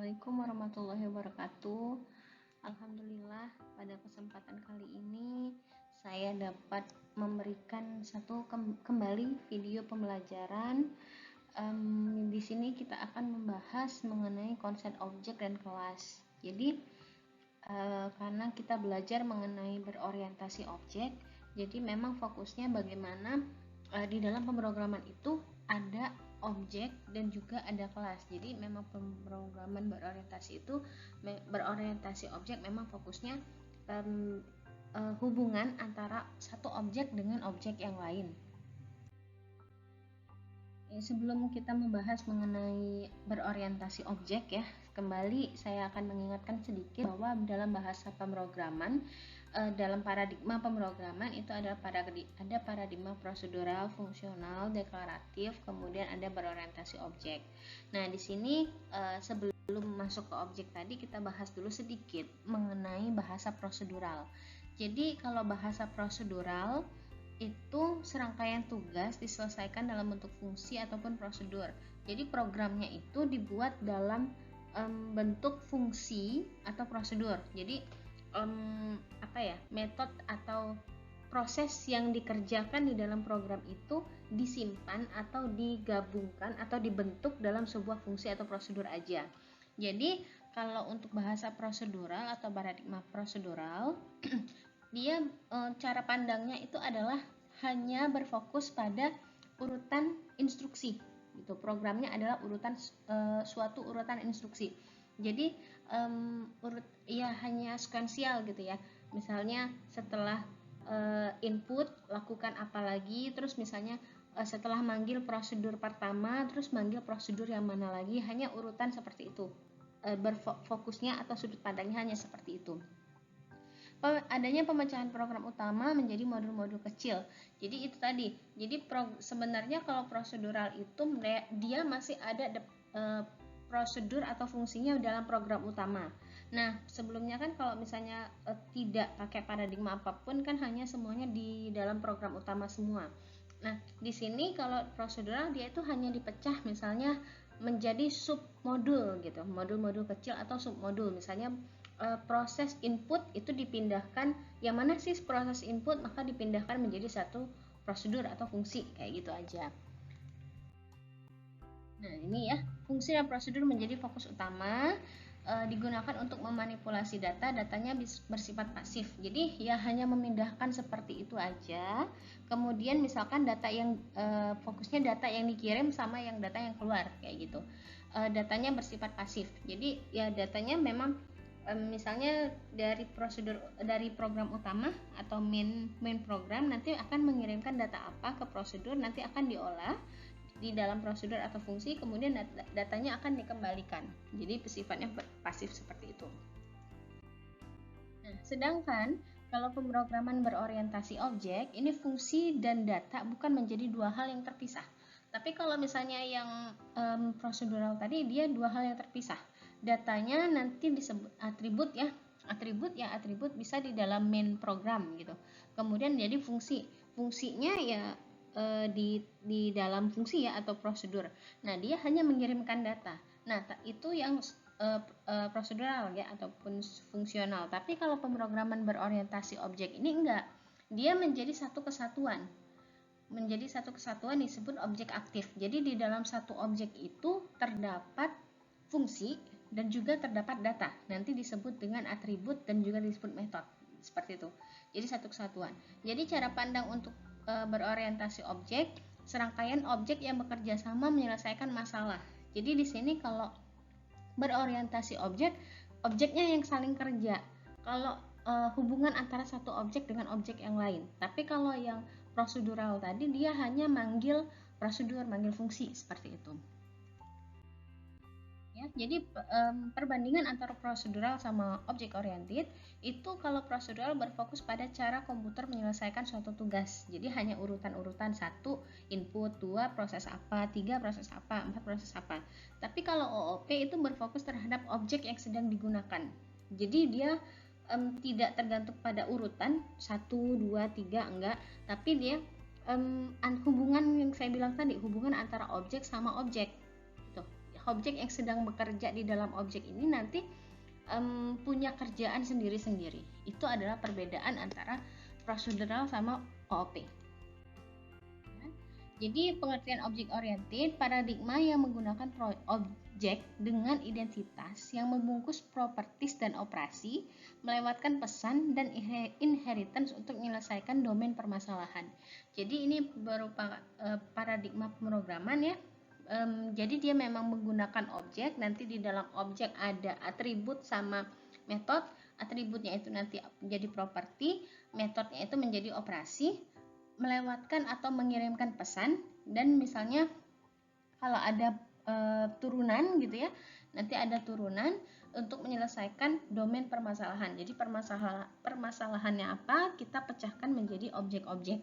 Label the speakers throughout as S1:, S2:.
S1: Assalamualaikum warahmatullahi wabarakatuh. Alhamdulillah, pada kesempatan kali ini saya dapat memberikan kembali video pembelajaran. Di sini kita akan membahas mengenai konsep objek dan kelas. Jadi karena kita belajar mengenai berorientasi objek, jadi memang fokusnya bagaimana di dalam pemrograman itu ada objek dan juga ada kelas. Jadi memang pemrograman berorientasi objek memang fokusnya hubungan antara satu objek dengan objek yang lain. Sebelum kita membahas mengenai berorientasi objek ya, kembali saya akan mengingatkan sedikit bahwa dalam bahasa pemrograman, dalam paradigma pemrograman itu ada paradigma prosedural, fungsional, deklaratif, kemudian ada berorientasi objek. Nah, di sini sebelum masuk ke objek tadi kita bahas dulu sedikit mengenai bahasa prosedural. Jadi kalau bahasa prosedural itu serangkaian tugas diselesaikan dalam bentuk fungsi ataupun prosedur. Jadi programnya itu dibuat dalam bentuk fungsi atau prosedur. Jadi metode atau proses yang dikerjakan di dalam program itu disimpan atau digabungkan atau dibentuk dalam sebuah fungsi atau prosedur aja. Jadi kalau untuk bahasa prosedural atau paradigma prosedural dia cara pandangnya itu adalah hanya berfokus pada urutan instruksi gitu. Programnya adalah suatu urutan instruksi. Jadi hanya sekuensial gitu ya. Misalnya setelah input lakukan apa lagi, terus misalnya setelah manggil prosedur pertama terus manggil prosedur yang mana lagi, hanya urutan seperti itu. Berfokusnya atau sudut pandangnya hanya seperti itu. Adanya pemecahan program utama menjadi modul-modul kecil. Jadi itu tadi. Jadi sebenarnya kalau prosedural itu dia masih ada prosedur atau fungsinya dalam program utama. Nah, sebelumnya kan kalau misalnya tidak pakai paradigma apapun kan hanya semuanya di dalam program utama semua. Nah, di sini kalau prosedural dia itu hanya dipecah misalnya menjadi submodul gitu, modul-modul kecil atau submodul. Misalnya proses input itu dipindahkan, yang mana sih proses input, maka dipindahkan menjadi satu prosedur atau fungsi, kayak gitu aja. Nah, ini ya, fungsi dan prosedur menjadi fokus utama, digunakan untuk memanipulasi datanya bersifat pasif. Jadi ya hanya memindahkan seperti itu aja. Kemudian misalkan data yang fokusnya data yang dikirim sama yang data yang keluar, kayak gitu. Datanya bersifat pasif. Jadi ya datanya memang misalnya dari program utama atau main program nanti akan mengirimkan data apa ke prosedur, nanti akan diolah di dalam prosedur atau fungsi, kemudian datanya akan dikembalikan. Jadi sifatnya pasif seperti itu. Nah, sedangkan kalau pemrograman berorientasi objek, ini fungsi dan data bukan menjadi dua hal yang terpisah. Tapi kalau misalnya yang prosedural tadi, dia dua hal yang terpisah. Datanya nanti disebut atribut ya. Atribut bisa di dalam main program gitu. Kemudian jadi fungsi. Fungsinya ya di dalam fungsi ya atau prosedur. Nah, dia hanya mengirimkan data. Nah, itu yang prosedural ya ataupun fungsional. Tapi kalau pemrograman berorientasi objek ini enggak. Dia menjadi satu kesatuan. Disebut objek aktif. Jadi di dalam satu objek itu terdapat fungsi dan juga terdapat data. Nanti disebut dengan atribut dan juga disebut metode. Seperti itu. Jadi satu kesatuan. Jadi cara pandang untuk berorientasi objek, serangkaian objek yang bekerja sama menyelesaikan masalah. Jadi di sini kalau berorientasi objek, objeknya yang saling kerja. Kalau hubungan antara satu objek dengan objek yang lain. Tapi kalau yang prosedural tadi dia hanya manggil prosedur, manggil fungsi seperti itu. Ya, jadi perbandingan antara prosedural sama objek oriented itu kalau prosedural berfokus pada cara komputer menyelesaikan suatu tugas. Jadi hanya urutan-urutan 1 input, 2 proses apa, 3 proses apa, 4 proses apa. Tapi kalau OOP itu berfokus terhadap objek yang sedang digunakan. Jadi dia tidak tergantung pada urutan 1, 2, 3 enggak, tapi dia hubungan yang saya bilang tadi, hubungan antara objek sama objek. objek yang sedang bekerja di dalam objek ini nanti punya kerjaan sendiri-sendiri. Itu adalah perbedaan antara prosedural sama OOP. Jadi pengertian objek oriented paradigma yang menggunakan objek dengan identitas yang membungkus properties dan operasi, melewatkan pesan dan inheritance untuk menyelesaikan domain permasalahan. Jadi ini berupa paradigma pemrograman ya. Jadi dia memang menggunakan objek, nanti di dalam objek ada atribut sama metode. Atributnya itu nanti menjadi properti, metodenya itu menjadi operasi, melewatkan atau mengirimkan pesan, dan misalnya kalau ada turunan gitu ya, nanti ada turunan untuk menyelesaikan domain permasalahan. Jadi permasalahannya apa, kita pecahkan menjadi objek-objek.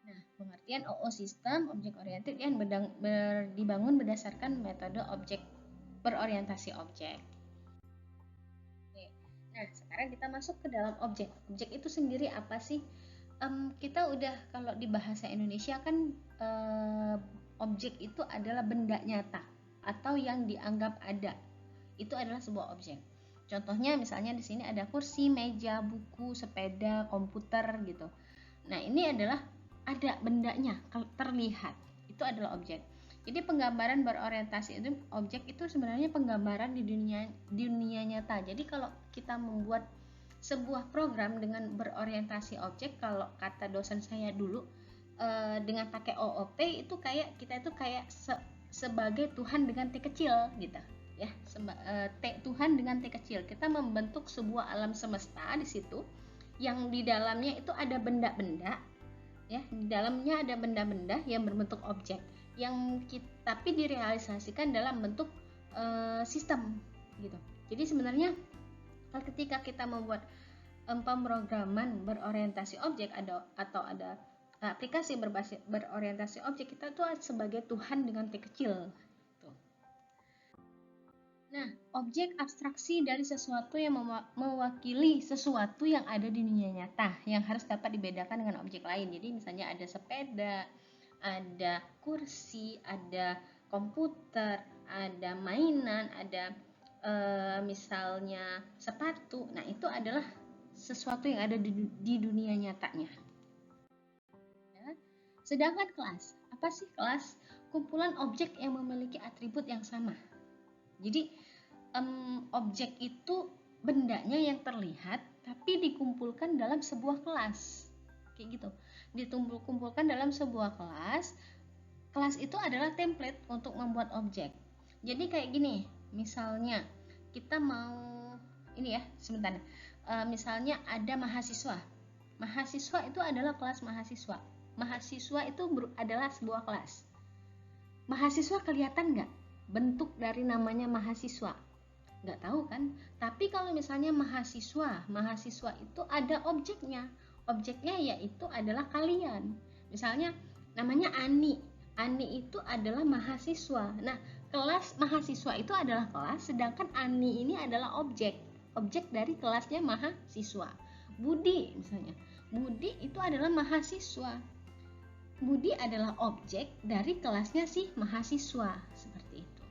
S1: Nah, pengertian OO sistem objek oriented yang dibangun berdasarkan metode objek berorientasi objek. Nah, sekarang kita masuk ke dalam objek. Objek itu sendiri apa sih? Kita udah, kalau di bahasa Indonesia kan objek itu adalah benda nyata atau yang dianggap ada. Itu adalah sebuah objek. Contohnya misalnya di sini ada kursi, meja, buku, sepeda, komputer gitu. Nah, ini adalah ada bendanya, terlihat. Itu adalah objek. Jadi penggambaran berorientasi itu objek itu sebenarnya penggambaran di dunia nyata. Jadi kalau kita membuat sebuah program dengan berorientasi objek, kalau kata dosen saya dulu dengan pakai OOP itu kayak kita itu kayak sebagai Tuhan dengan T kecil gitu ya. Tuhan dengan T kecil. Kita membentuk sebuah alam semesta di situ yang di dalamnya itu ada benda-benda ya. Di dalamnya ada benda-benda yang berbentuk objek, yang tapi direalisasikan dalam bentuk sistem gitu. Jadi sebenarnya ketika kita membuat pemrograman berorientasi objek atau ada aplikasi berorientasi objek, kita tuh sebagai Tuhan dengan T kecil. Nah, objek abstraksi dari sesuatu yang mewakili sesuatu yang ada di dunia nyata, yang harus dapat dibedakan dengan objek lain. Jadi misalnya ada sepeda, ada kursi, ada komputer, ada mainan, ada misalnya sepatu. Nah, itu adalah sesuatu yang ada di dunia nyatanya. Ya. Sedangkan kelas, apa sih kelas? Kumpulan objek yang memiliki atribut yang sama. Jadi objek itu bendanya yang terlihat tapi dikumpulkan dalam sebuah kelas, kayak gitu. Dikumpulkan dalam sebuah kelas. Kelas itu adalah template untuk membuat objek. Jadi kayak gini, misalnya kita mau ini ya, sebentar. Misalnya ada mahasiswa. Mahasiswa itu adalah kelas mahasiswa. Mahasiswa itu adalah sebuah kelas. Mahasiswa kelihatan nggak bentuk dari namanya mahasiswa? Nggak tahu kan? Tapi kalau misalnya mahasiswa itu ada objeknya. Objeknya yaitu adalah kalian. Misalnya namanya Ani. Ani itu adalah mahasiswa. Nah, kelas mahasiswa itu adalah kelas, sedangkan Ani ini adalah objek. Objek dari kelasnya mahasiswa. Budi misalnya. Budi itu adalah mahasiswa. Budi adalah objek dari kelasnya si mahasiswa, seperti itu.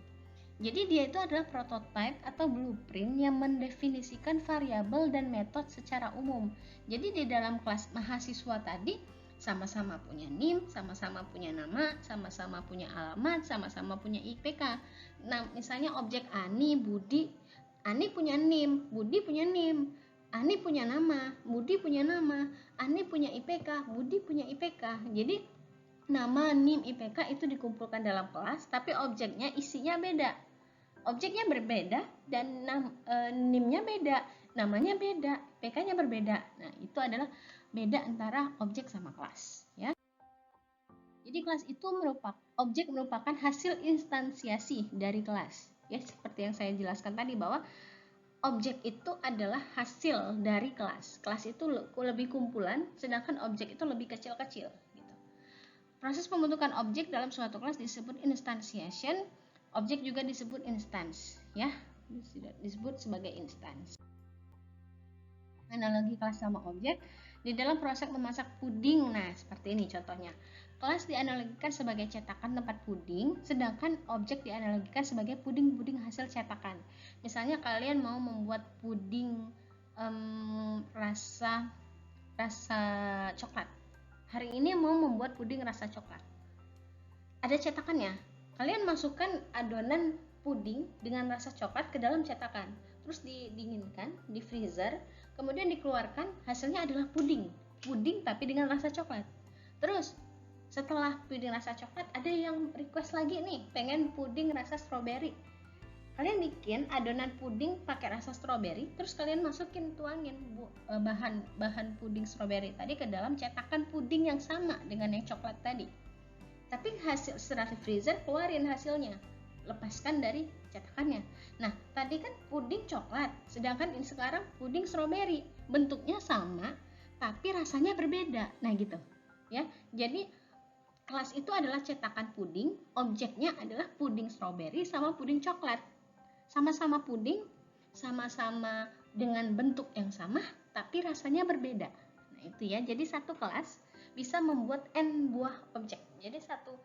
S1: Jadi dia itu adalah prototype atau blueprint yang mendefinisikan variabel dan metode secara umum. Jadi di dalam kelas mahasiswa tadi sama-sama punya NIM, sama-sama punya nama, sama-sama punya alamat, sama-sama punya IPK. Nah, misalnya objek Ani, Budi, Ani punya NIM, Budi punya NIM, Ani punya nama, Budi punya nama, Ani punya IPK, Budi punya IPK. Jadi nama, NIM, IPK itu dikumpulkan dalam kelas, tapi objeknya isinya beda. Objeknya berbeda dan NIM-nya beda, namanya beda, IPK-nya berbeda. Nah, itu adalah beda antara objek sama kelas, ya. Jadi kelas itu merupakan hasil instansiasi dari kelas. Ya, seperti yang saya jelaskan tadi bahwa objek itu adalah hasil dari kelas. Kelas itu lebih kumpulan, sedangkan objek itu lebih kecil-kecil. Proses pembentukan objek dalam suatu kelas disebut instantiation. Objek juga disebut instance, ya, disebut sebagai instance. Analogi kelas sama objek di dalam proses memasak puding. Nah, seperti ini contohnya. Kelas dianalogikan sebagai cetakan tempat puding, sedangkan objek dianalogikan sebagai puding-puding hasil cetakan. Misalnya kalian mau membuat puding rasa coklat. Hari ini mau membuat puding rasa coklat. Ada cetakannya. Kalian masukkan adonan puding dengan rasa coklat ke dalam cetakan. Terus didinginkan di freezer, kemudian dikeluarkan, hasilnya adalah puding. Puding tapi dengan rasa coklat. Terus setelah puding rasa coklat, ada yang request lagi nih, pengen puding rasa stroberi. Kalian bikin adonan puding pakai rasa stroberi, terus kalian tuangin bahan puding stroberi tadi ke dalam cetakan puding yang sama dengan yang coklat tadi. Tapi hasil setelah di freezer, keluarin hasilnya, lepaskan dari cetakannya. Nah, tadi kan puding coklat, sedangkan ini sekarang puding stroberi. Bentuknya sama, tapi rasanya berbeda. Nah, gitu. Ya. Jadi kelas itu adalah cetakan puding, objeknya adalah puding stroberi sama puding coklat. Sama-sama puding, sama-sama dengan bentuk yang sama, tapi rasanya berbeda. Nah, itu ya. Jadi satu kelas bisa membuat N buah objek. Jadi satu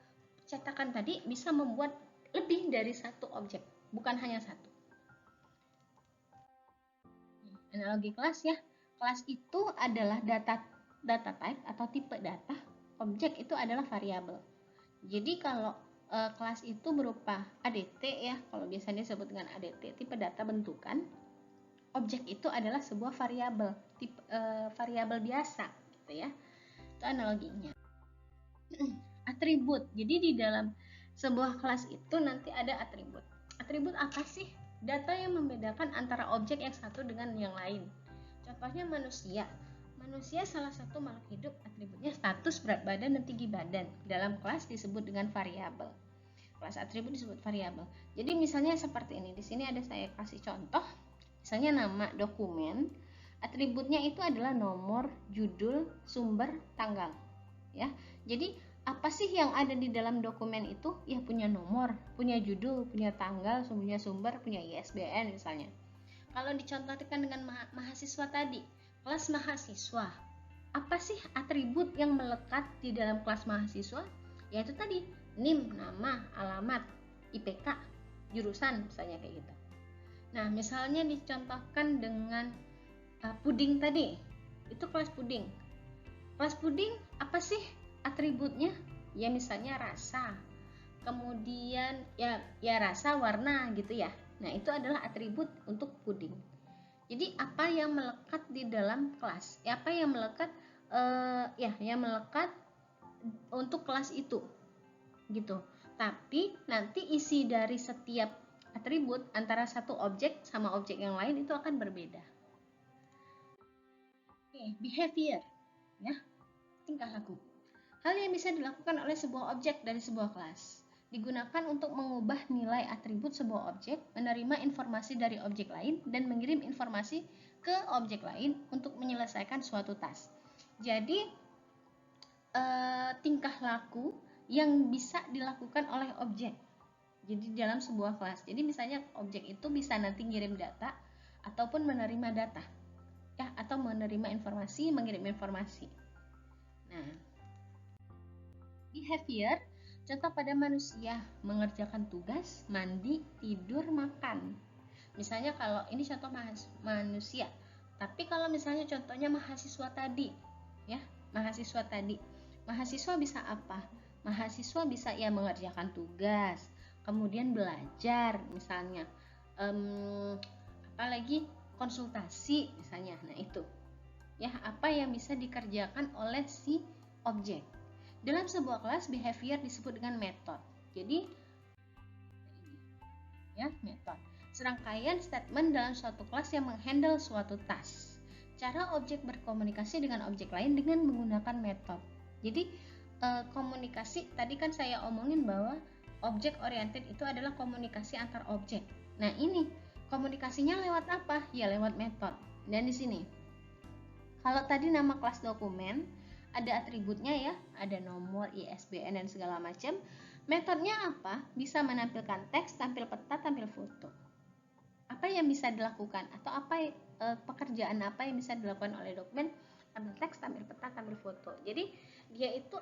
S1: cetakan tadi bisa membuat lebih dari satu objek, bukan hanya satu. Analogi kelas ya. Kelas itu adalah data type atau tipe data. Objek itu adalah variabel. Jadi kalau kelas itu berupa ADT ya, kalau biasanya disebut dengan ADT, tipe data bentukan. Objek itu adalah sebuah variabel, tipe variabel biasa, gitu ya. Itu analoginya. Atribut. Jadi di dalam sebuah kelas itu nanti ada atribut. Atribut apa sih? Data yang membedakan antara objek yang satu dengan yang lain. Contohnya manusia. Manusia salah satu makhluk hidup, atributnya status, berat badan, dan tinggi badan. Dalam kelas disebut dengan variabel. Kelas atribut disebut variabel. Jadi misalnya seperti ini. Di sini ada saya kasih contoh. Misalnya nama dokumen, atributnya itu adalah nomor, judul, sumber, tanggal. Ya. Jadi apa sih yang ada di dalam dokumen itu? Ya punya nomor, punya judul, punya tanggal, punya sumber, punya ISBN misalnya. Kalau dicontohkan dengan mahasiswa tadi, kelas mahasiswa. Apa sih atribut yang melekat di dalam kelas mahasiswa? Yaitu tadi, NIM, nama, alamat, IPK, jurusan, misalnya kayak gitu. Nah, misalnya dicontohkan dengan puding tadi. Itu kelas puding. Kelas puding apa sih atributnya? Ya misalnya rasa. Kemudian ya rasa, warna gitu ya. Nah, itu adalah atribut untuk puding. Jadi apa yang melekat di dalam kelas? Ya, apa yang melekat yang melekat untuk kelas itu. Gitu. Tapi nanti isi dari setiap atribut antara satu objek sama objek yang lain itu akan berbeda. Oke, behavior ya. Tingkah laku. Hal yang bisa dilakukan oleh sebuah objek dari sebuah kelas. Digunakan untuk mengubah nilai atribut sebuah objek, menerima informasi dari objek lain, dan mengirim informasi ke objek lain untuk menyelesaikan suatu task. Jadi, tingkah laku yang bisa dilakukan oleh objek. Jadi dalam sebuah kelas. Jadi misalnya objek itu bisa nanti ngirim data ataupun menerima data. Ya, atau menerima informasi, mengirim informasi. Nah, behavior contoh pada manusia mengerjakan tugas, mandi, tidur, makan. Misalnya kalau ini contoh manusia. Tapi kalau misalnya contohnya mahasiswa tadi, ya, mahasiswa tadi. Mahasiswa bisa apa? Mahasiswa bisa ya mengerjakan tugas, kemudian belajar misalnya. Apalagi konsultasi misalnya. Nah, itu. Ya, apa yang bisa dikerjakan oleh si objek. Dalam sebuah kelas, behavior disebut dengan method. Jadi, ya, method. Serangkaian statement dalam suatu kelas yang menghandle suatu task. Cara objek berkomunikasi dengan objek lain dengan menggunakan method. Jadi, komunikasi, tadi kan saya omongin bahwa object oriented itu adalah komunikasi antar objek. Nah, ini komunikasinya lewat apa? Ya, lewat method. Dan di sini, kalau tadi nama kelas dokumen, ada atributnya ya, ada nomor, ISBN, dan segala macam. Metodenya apa? Bisa menampilkan teks, tampil peta, tampil foto. Apa yang bisa dilakukan? Atau apa pekerjaan apa yang bisa dilakukan oleh dokumen? Tampil teks, tampil peta, tampil foto. Jadi dia itu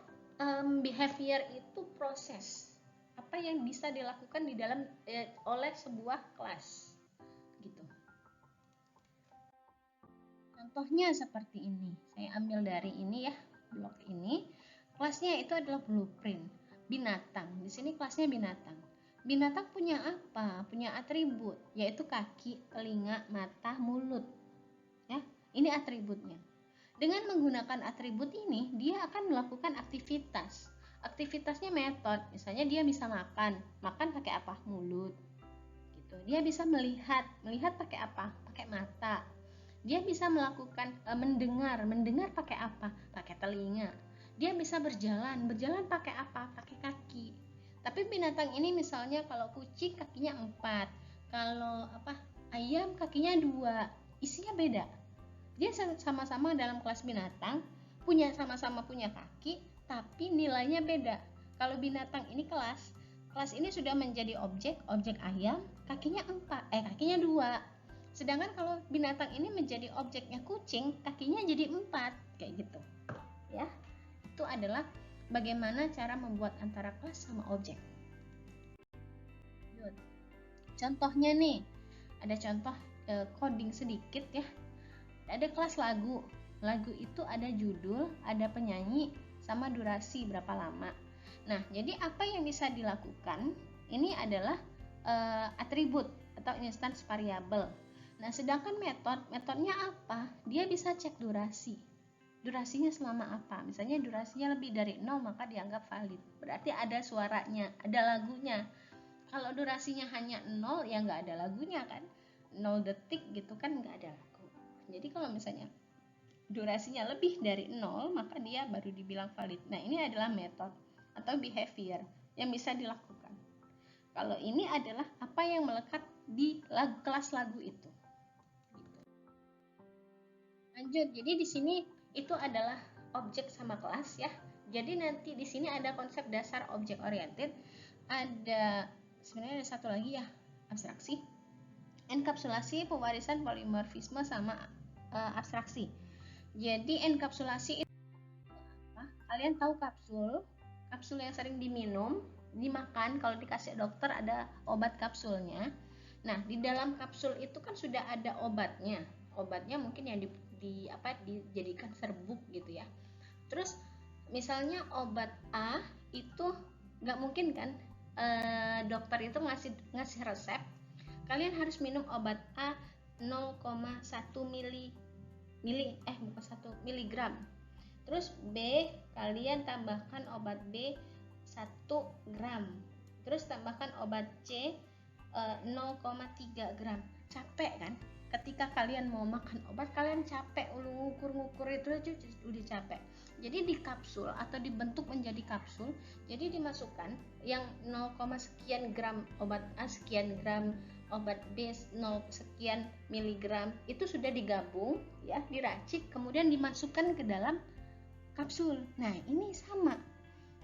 S1: behavior itu proses apa yang bisa dilakukan di dalam oleh sebuah kelas gitu. Contohnya seperti ini, saya ambil dari ini ya, blok ini. Kelasnya itu adalah blueprint binatang. Di sini kelasnya binatang. Binatang punya apa? Punya atribut, yaitu kaki, telinga, mata, mulut. Ya, ini atributnya. Dengan menggunakan atribut ini, dia akan melakukan aktivitas. Aktivitasnya metode, misalnya dia bisa makan. Makan pakai apa? Mulut. Gitu. Dia bisa melihat. Melihat pakai apa? Pakai mata. Dia bisa melakukan mendengar pakai apa? Pakai telinga. Dia bisa berjalan pakai apa? Pakai kaki. Tapi binatang ini misalnya kalau kucing kakinya 4, kalau ayam kakinya 2, isinya beda. Dia sama-sama dalam kelas binatang, sama-sama punya kaki, tapi nilainya beda. Kalau binatang ini kelas ini sudah menjadi objek ayam, kakinya 2. Sedangkan kalau binatang ini menjadi objeknya kucing, kakinya jadi 4, kayak gitu. Ya, itu adalah bagaimana cara membuat antara kelas sama objek. Contohnya nih, ada contoh coding sedikit ya. Ada kelas lagu. Lagu itu ada judul, ada penyanyi, sama durasi berapa lama. Nah, jadi apa yang bisa dilakukan? Ini adalah atribut atau instance variabel. Nah, sedangkan metodenya apa? Dia bisa cek durasi. Durasinya selama apa? Misalnya durasinya lebih dari 0 maka dianggap valid. Berarti ada suaranya, ada lagunya. Kalau durasinya hanya 0 ya nggak ada lagunya kan? 0 detik gitu kan nggak ada lagu. Jadi kalau misalnya durasinya lebih dari 0 maka dia baru dibilang valid. Nah, ini adalah metode atau behavior yang bisa dilakukan. Kalau ini adalah apa yang melekat di kelas lagu itu. Lanjut, jadi di sini itu adalah objek sama kelas ya. Jadi nanti di sini ada konsep dasar objek oriented, ada sebenarnya ada satu lagi ya, abstraksi, enkapsulasi, pewarisan, polimorfisme, sama abstraksi. Jadi enkapsulasi itu apa? Kalian tahu kapsul yang sering diminum, dimakan, kalau dikasih dokter ada obat kapsulnya. Nah, di dalam kapsul itu kan sudah ada obatnya. Obatnya mungkin yang dijadikan serbuk gitu ya. Terus misalnya obat A itu nggak mungkin kan dokter itu ngasih resep kalian harus minum obat A 0,1 miligram. Terus B kalian tambahkan obat B 1 gram. Terus tambahkan obat C 0,3 gram. Capek kan? Ketika kalian mau makan obat, kalian capek, ngukur itu aja udah capek. Jadi di kapsul atau dibentuk menjadi kapsul, jadi dimasukkan yang 0, sekian gram obat A, sekian gram obat B, 0 sekian miligram, itu sudah digabung ya, diracik, kemudian dimasukkan ke dalam kapsul. Nah, ini sama.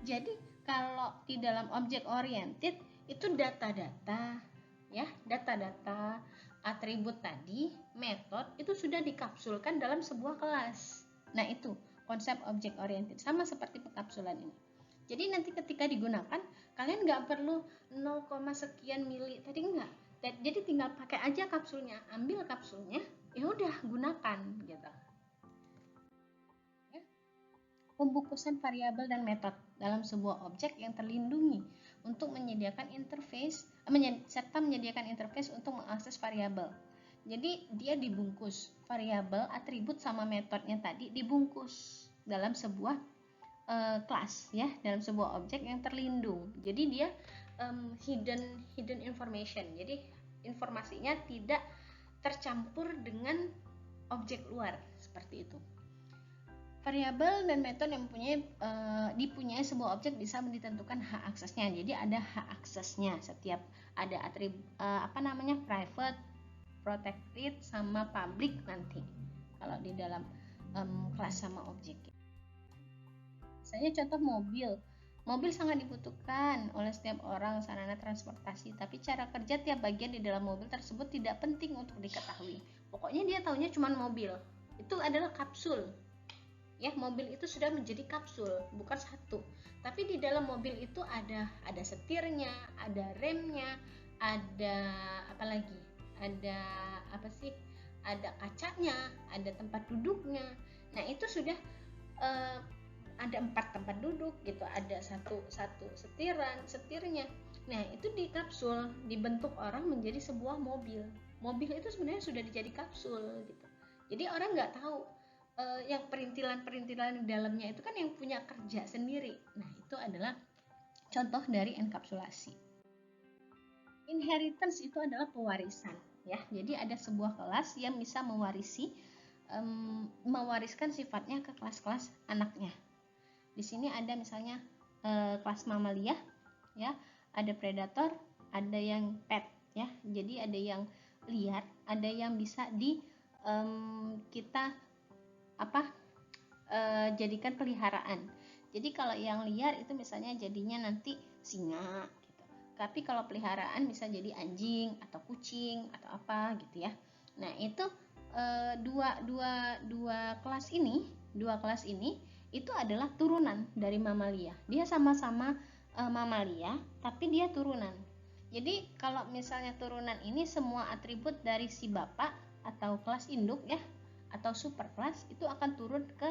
S1: Jadi kalau di dalam object oriented itu data-data ya, data-data atribut tadi, metode itu sudah dikapsulkan dalam sebuah kelas. Nah, itu konsep object oriented, sama seperti pengkapsulan ini. Jadi nanti ketika digunakan, kalian nggak perlu 0, sekian mili tadi enggak. Jadi tinggal pakai aja kapsulnya, ambil kapsulnya, ya udah gunakan gitu. Ya. Pembungkusan variabel dan metode dalam sebuah objek yang terlindungi untuk menyediakan interface serta menyediakan interface untuk mengakses variabel. Jadi dia dibungkus, variabel, atribut sama metodenya tadi dibungkus dalam sebuah kelas ya, dalam sebuah objek yang terlindung. Jadi dia hidden information. Jadi informasinya tidak tercampur dengan objek luar seperti itu. Variabel dan metode yang dipunyai sebuah objek bisa ditentukan hak aksesnya. Jadi ada hak aksesnya, setiap ada atribut private, protected, sama public nanti kalau di dalam kelas sama objek. Misalnya contoh mobil sangat dibutuhkan oleh setiap orang sarana transportasi, tapi cara kerja tiap bagian di dalam mobil tersebut tidak penting untuk diketahui. Pokoknya dia taunya cuma mobil. Itu adalah kapsul. ya, mobil itu sudah menjadi kapsul, bukan satu. Tapi di dalam mobil itu ada setirnya, ada remnya, ada apa lagi? Ada apa sih? Ada kacanya, ada tempat duduknya. Nah, itu sudah ada 4 tempat duduk gitu, ada satu setirnya. Nah, itu di kapsul, dibentuk orang menjadi sebuah mobil. Mobil itu sebenarnya sudah jadi kapsul gitu. Jadi orang nggak tahu yang perintilan-perintilan di dalamnya itu kan yang punya kerja sendiri. Nah, itu adalah contoh dari enkapsulasi. Inheritance itu adalah pewarisan, ya. Jadi ada sebuah kelas yang bisa mewariskan sifatnya ke kelas-kelas anaknya. Di sini ada misalnya kelas mamalia, ya, ada predator, ada yang pet, ya. Jadi ada yang liar, ada yang bisa kita jadikan peliharaan. Jadi kalau yang liar itu misalnya jadinya nanti singa gitu. Tapi kalau peliharaan bisa jadi anjing atau kucing atau apa gitu ya. Nah, itu dua kelas ini itu adalah turunan dari mamalia. Dia sama-sama mamalia, tapi dia turunan. Jadi kalau misalnya turunan ini semua atribut dari si bapak atau kelas induk, ya, atau superkelas itu akan turun ke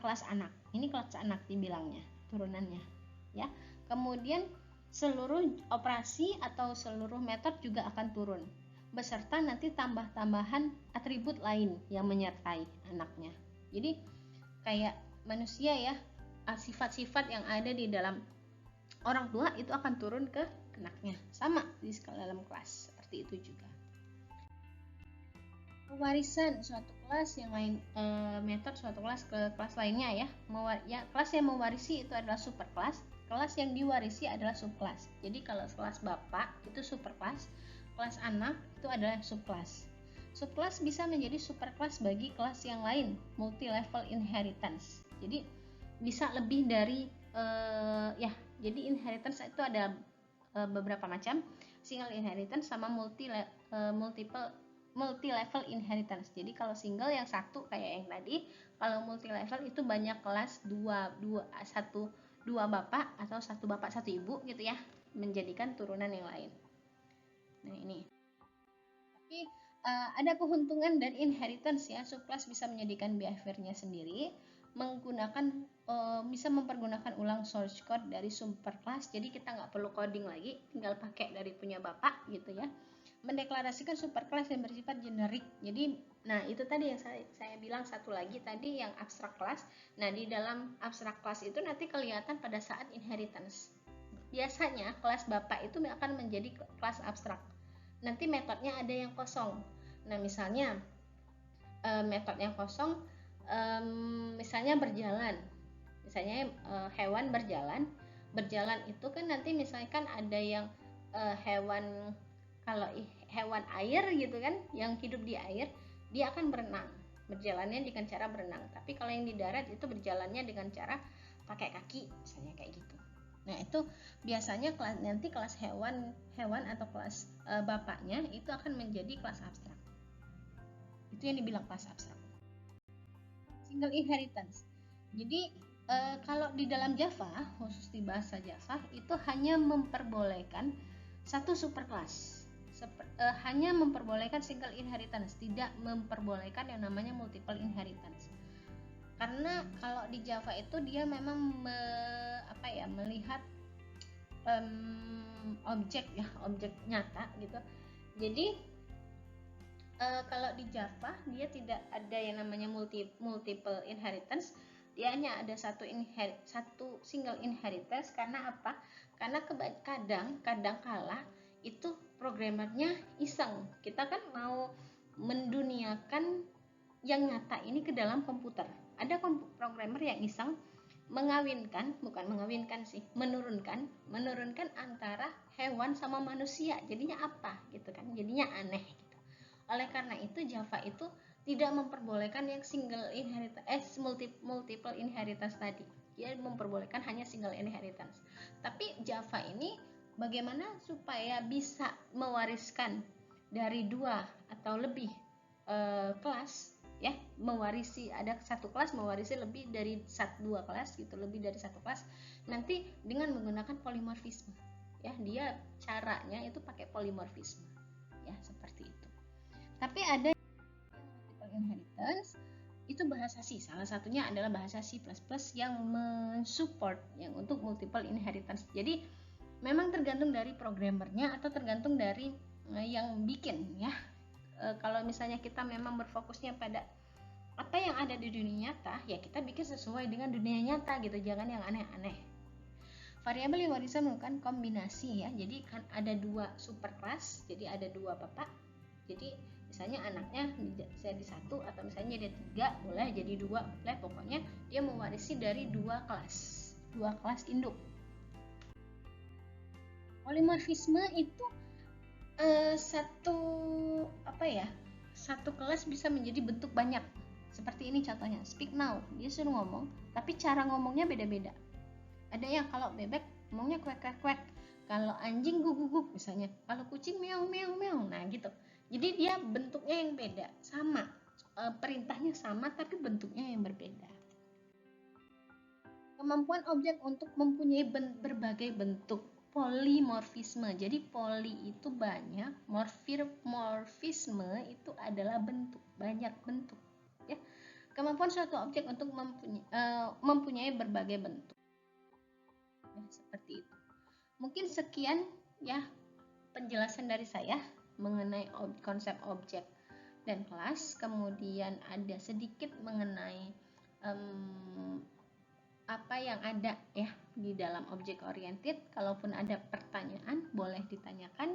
S1: kelas anak. Ini kelas anak dibilangnya, turunannya, ya. Kemudian seluruh operasi atau seluruh metode juga akan turun, beserta nanti tambah-tambahan atribut lain yang menyertai anaknya. Jadi kayak manusia, ya, sifat-sifat yang ada di dalam orang tua itu akan turun ke anaknya, sama di dalam kelas seperti itu juga. Pewarisan suatu kelas yang lain, metode suatu kelas ke kelas lainnya, ya. Kelas yang mewarisi itu adalah superkelas, kelas yang diwarisi adalah subkelas. Jadi kalau kelas bapak itu superkelas, kelas anak itu adalah subkelas. Subkelas bisa menjadi superkelas bagi kelas yang lain, multi level inheritance. Jadi bisa lebih dari jadi inheritance itu ada beberapa macam, single inheritance sama multi level inheritance. Jadi kalau single yang satu kayak yang tadi, kalau multi level itu banyak kelas dua bapak atau satu bapak satu ibu gitu ya, menjadikan turunan yang lain. Nah, ini. Tapi ada keuntungan dari inheritance, ya. Subkelas bisa menjadikan behaviornya sendiri, bisa mempergunakan ulang source code dari superkelas. Jadi kita nggak perlu coding lagi, tinggal pakai dari punya bapak gitu ya. Mendeklarasikan superkelas yang bersifat generik. Jadi, nah itu tadi yang saya bilang satu lagi tadi yang abstrak kelas. Nah, di dalam abstrak kelas itu nanti kelihatan pada saat inheritance. Biasanya kelas bapak itu akan menjadi kelas abstrak. Nanti metodenya ada yang kosong. Nah, misalnya metode yang kosong, misalnya berjalan. Misalnya hewan berjalan itu kan nanti misalkan ada yang hewan, kalau hewan air gitu kan, yang hidup di air, dia akan berenang, berjalannya dengan cara berenang. Tapi kalau yang di darat itu berjalannya dengan cara pakai kaki, misalnya kayak gitu. Nah, itu biasanya nanti kelas hewan atau kelas bapaknya itu akan menjadi kelas abstrak. Itu yang dibilang kelas abstrak. Single inheritance. Jadi kalau di dalam Java, khusus di bahasa Java, itu hanya memperbolehkan satu superkelas. Hanya memperbolehkan single inheritance, tidak memperbolehkan yang namanya multiple inheritance. Karena kalau di Java itu dia memang melihat objek nyata gitu. Jadi kalau di Java dia tidak ada yang namanya multiple inheritance, dia hanya ada satu single inheritance. Karena apa? Karena kadang kala itu programmernya iseng. Kita kan mau menduniakan yang nyata ini ke dalam komputer. Ada programmer yang iseng menurunkan antara hewan sama manusia. Jadinya apa gitu kan? Jadinya aneh gitu. Oleh karena itu Java itu tidak memperbolehkan yang single inheritance, multiple inheritance tadi. Dia memperbolehkan hanya single inheritance. Tapi Java ini bagaimana supaya bisa mewariskan dari 2 atau lebih kelas ya, mewarisi, ada satu kelas mewarisi lebih dari dua kelas gitu, lebih dari satu kelas, nanti dengan menggunakan polimorfisme, ya, dia caranya itu pakai polimorfisme, ya, seperti itu. Tapi ada multiple inheritance itu bahasa C, salah satunya adalah bahasa C++ yang mensupport yang untuk multiple inheritance. Jadi memang tergantung dari programmernya atau tergantung dari yang bikin, ya. Kalau misalnya kita memang berfokusnya pada apa yang ada di dunia nyata, ya kita bikin sesuai dengan dunia nyata gitu, jangan yang aneh-aneh. Variabel yang bisa melakukan kombinasi, ya, jadi kan ada dua superclass, jadi ada dua bapak, jadi misalnya anaknya jadi satu atau misalnya dia tiga, boleh jadi dua, boleh, pokoknya dia mewarisi dari dua kelas induk. Polimorfisme itu satu kelas bisa menjadi bentuk banyak. Seperti ini contohnya, speak now, dia suruh ngomong, tapi cara ngomongnya beda-beda. Ada yang kalau bebek ngomongnya kuek-kuek, kalau anjing guguk misalnya, kalau kucing meong. Nah gitu. Jadi dia bentuknya yang beda, sama, perintahnya sama tapi bentuknya yang berbeda. Kemampuan objek untuk mempunyai berbagai bentuk, polimorfisme. Jadi poli itu banyak, morfisme itu adalah bentuk, banyak bentuk, ya. Kemampuan suatu objek untuk mempunyai berbagai bentuk, ya, seperti itu. Mungkin sekian, ya, penjelasan dari saya mengenai konsep objek dan kelas. Kemudian ada sedikit mengenai apa yang ada, ya, di dalam object oriented. Kalaupun ada pertanyaan boleh ditanyakan,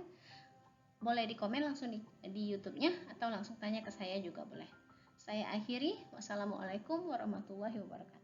S1: boleh di komen langsung di YouTube-nya atau langsung tanya ke saya juga boleh. Saya akhiri. Wassalamualaikum warahmatullahi wabarakatuh.